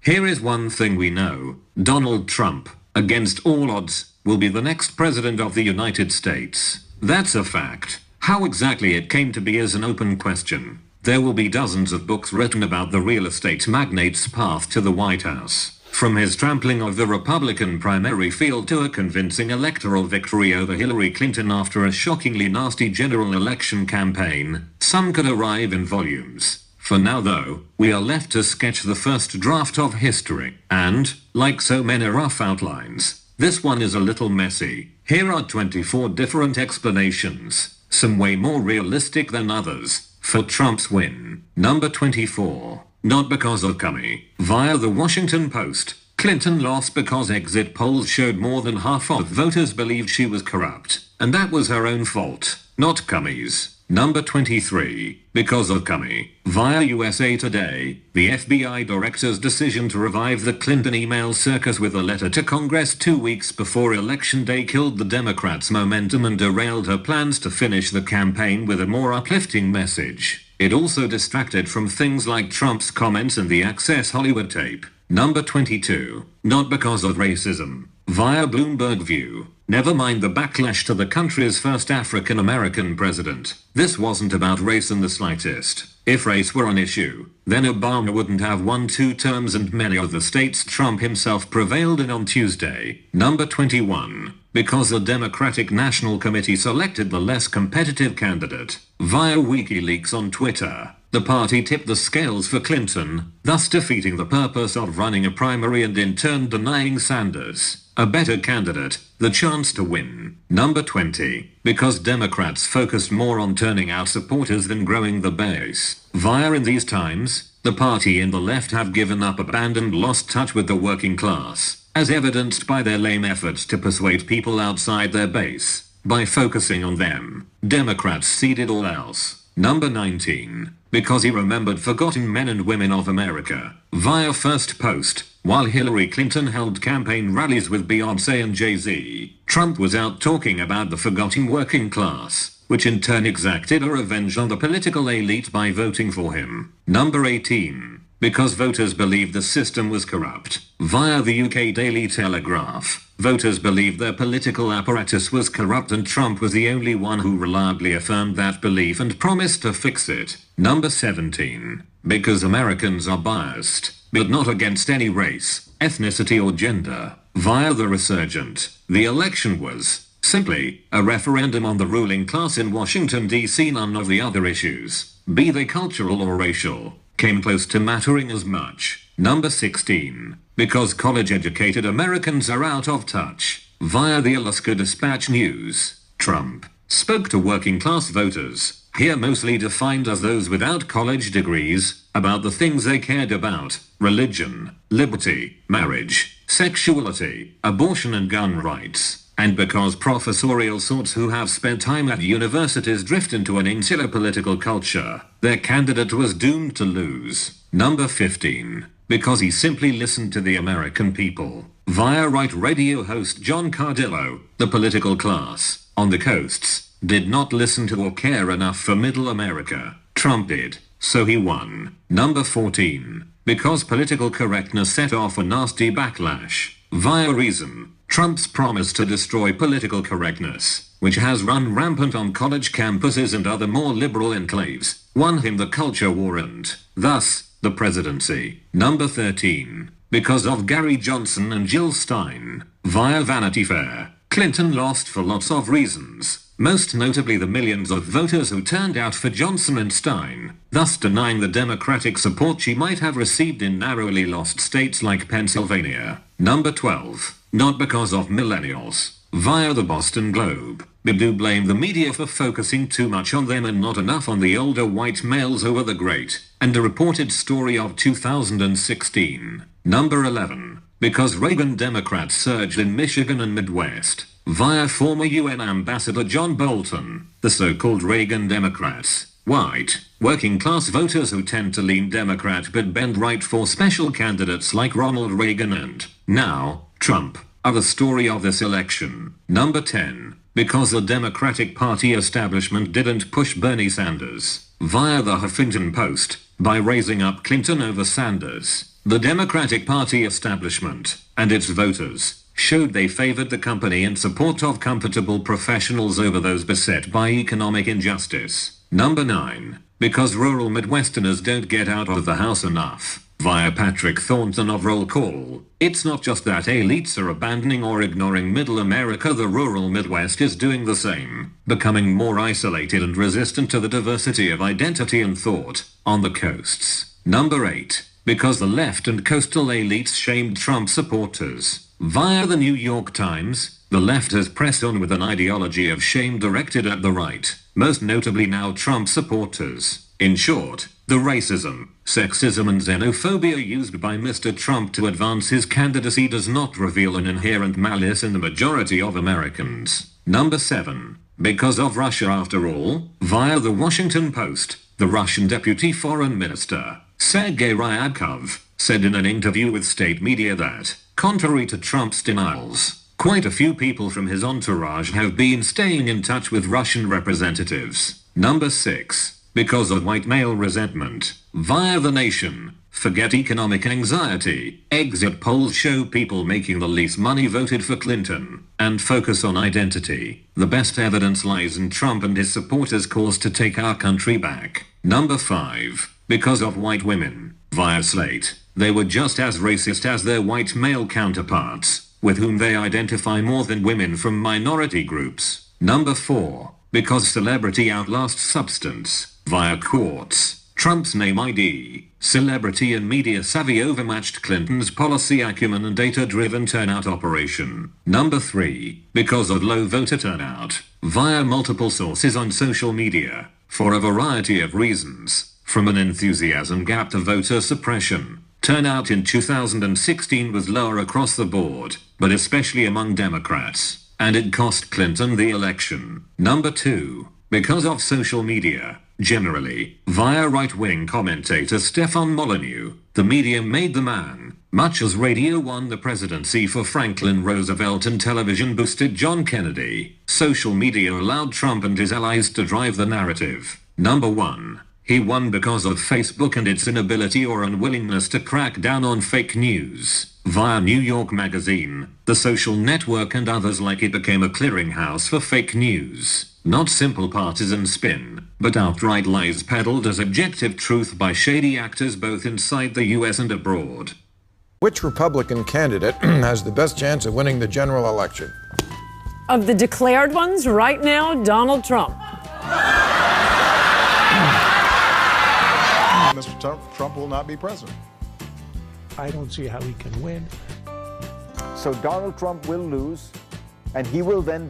Here is one thing we know. Donald Trump, against all odds, will be the next president of the United States. That's a fact. How exactly it came to be is an open question. There will be dozens of books written about the real estate magnate's path to the White House. From his trampling of the Republican primary field to a convincing electoral victory over Hillary Clinton after a shockingly nasty general election campaign, some could arrive in volumes. For now though, we are left to sketch the first draft of history. And, like so many rough outlines, this one is a little messy. Here are 24 different explanations, some way more realistic than others, for Trump's win. Number 24. Not because of Comey. Via the Washington Post, Clinton lost because exit polls showed more than half of voters believed she was corrupt, and that was her own fault, not Comey's. Number 23. Because of Comey. Via USA Today, the FBI director's decision to revive the Clinton email circus with a letter to Congress 2 weeks before Election Day killed the Democrats' momentum and derailed her plans to finish the campaign with a more uplifting message. It also distracted from things like Trump's comments and the Access Hollywood tape. Number 22. Not because of racism. Via Bloomberg View. Never mind the backlash to the country's first African-American president. This wasn't about race in the slightest. If race were an issue, then Obama wouldn't have won 2 terms and many of the states Trump himself prevailed in on Tuesday. Number 21. Because the Democratic National Committee selected the less competitive candidate. Via WikiLeaks on Twitter, the party tipped the scales for Clinton, thus defeating the purpose of running a primary and in turn denying Sanders, a better candidate, the chance to win. Number 20. Because Democrats focused more on turning out supporters than growing the base. Via in these times, the party and the left have given up, abandoned, lost touch with the working class, as evidenced by their lame efforts to persuade people outside their base. By focusing on them, Democrats ceded all else. Number 19. Because he remembered forgotten men and women of America. Via First Post, while Hillary Clinton held campaign rallies with Beyoncé and Jay-Z, Trump was out talking about the forgotten working class, which in turn exacted a revenge on the political elite by voting for him. Number 18. Because voters believed the system was corrupt. Via the UK Daily Telegraph, voters believed their political apparatus was corrupt and Trump was the only one who reliably affirmed that belief and promised to fix it. Number 17. Because Americans are biased, but not against any race, ethnicity or gender. Via the Resurgent, the election was simply a referendum on the ruling class in Washington, D.C. None of the other issues, be they cultural or racial, came close to mattering as much. Number 16. Because college-educated Americans are out of touch. Via the Alaska Dispatch News, Trump spoke to working-class voters, here mostly defined as those without college degrees, about the things they cared about: religion, liberty, marriage, sexuality, abortion and gun rights. And because professorial sorts who have spent time at universities drift into an insular political culture, their candidate was doomed to lose. Number 15. Because he simply listened to the American people. Via right radio host John Cardillo, the political class, on the coasts, did not listen to or care enough for middle America. Trump did, so he won. Number 14. Because political correctness set off a nasty backlash. Via Reason, Trump's promise to destroy political correctness, which has run rampant on college campuses and other more liberal enclaves, won him the culture war and, thus, the presidency. Number 13. Because of Gary Johnson and Jill Stein. Via Vanity Fair, Clinton lost for lots of reasons, most notably the millions of voters who turned out for Johnson and Stein, thus denying the Democratic support she might have received in narrowly lost states like Pennsylvania. Number 12. Not because of millennials. Via the Boston Globe, they do blame the media for focusing too much on them and not enough on the older white males who were the great, and a reported story of 2016. Number 11. Because Reagan Democrats surged in Michigan and Midwest. Via former UN Ambassador John Bolton, the so-called Reagan Democrats, white, working-class voters who tend to lean Democrat but bend right for special candidates like Ronald Reagan and, now, Trump, are the story of this election. Number 10. Because the Democratic Party establishment didn't push Bernie Sanders. Via the Huffington Post, by raising up Clinton over Sanders. The Democratic Party establishment and its voters showed they favored the company in support of comfortable professionals over those beset by economic injustice. Number 9. Because rural Midwesterners don't get out of the house enough. Via Patrick Thornton of Roll Call. It's not just that elites are abandoning or ignoring middle America, the rural Midwest is doing the same, becoming more isolated and resistant to the diversity of identity and thought on the coasts. Number 8. Because the left and coastal elites shamed Trump supporters. Via the New York Times, the left has pressed on with an ideology of shame directed at the right, most notably now Trump supporters. In short, the racism, sexism and xenophobia used by Mr. Trump to advance his candidacy does not reveal an inherent malice in the majority of Americans. Number 7. Because of Russia after all. Via the Washington Post, the Russian Deputy Foreign Minister, Sergei Ryabkov, said in an interview with state media that, contrary to Trump's denials, quite a few people from his entourage have been staying in touch with Russian representatives. Number 6. Because of white male resentment. Via The Nation. Forget economic anxiety. Exit polls show people making the least money voted for Clinton. And focus on identity. The best evidence lies in Trump and his supporters' calls to take our country back. Number 5. Because of white women. Via Slate. They were just as racist as their white male counterparts, with whom they identify more than women from minority groups. Number 4. Because celebrity outlasts substance. Via Quartz. Trump's name ID, celebrity and media savvy overmatched Clinton's policy acumen and data-driven turnout operation. Number 3. Because of low voter turnout. Via multiple sources on social media. For a variety of reasons. From an enthusiasm gap to voter suppression. Turnout in 2016 was lower across the board, but especially among Democrats. And it cost Clinton the election. Number 2. Because of social media. Generally, via right-wing commentator Stefan Molyneux, the medium made the man, much as radio won the presidency for Franklin Roosevelt and television boosted John Kennedy. Social media allowed Trump and his allies to drive the narrative. Number 1. He won because of Facebook and its inability or unwillingness to crack down on fake news. Via New York Magazine, The Social Network and others like it became a clearinghouse for fake news. Not simple partisan spin, but outright lies peddled as objective truth by shady actors both inside the US and abroad. Which Republican candidate has the best chance of winning the general election? Of the declared ones, right now, Donald Trump. Mr. Trump will not be president. I don't see how he can win. So Donald Trump will lose, and he will then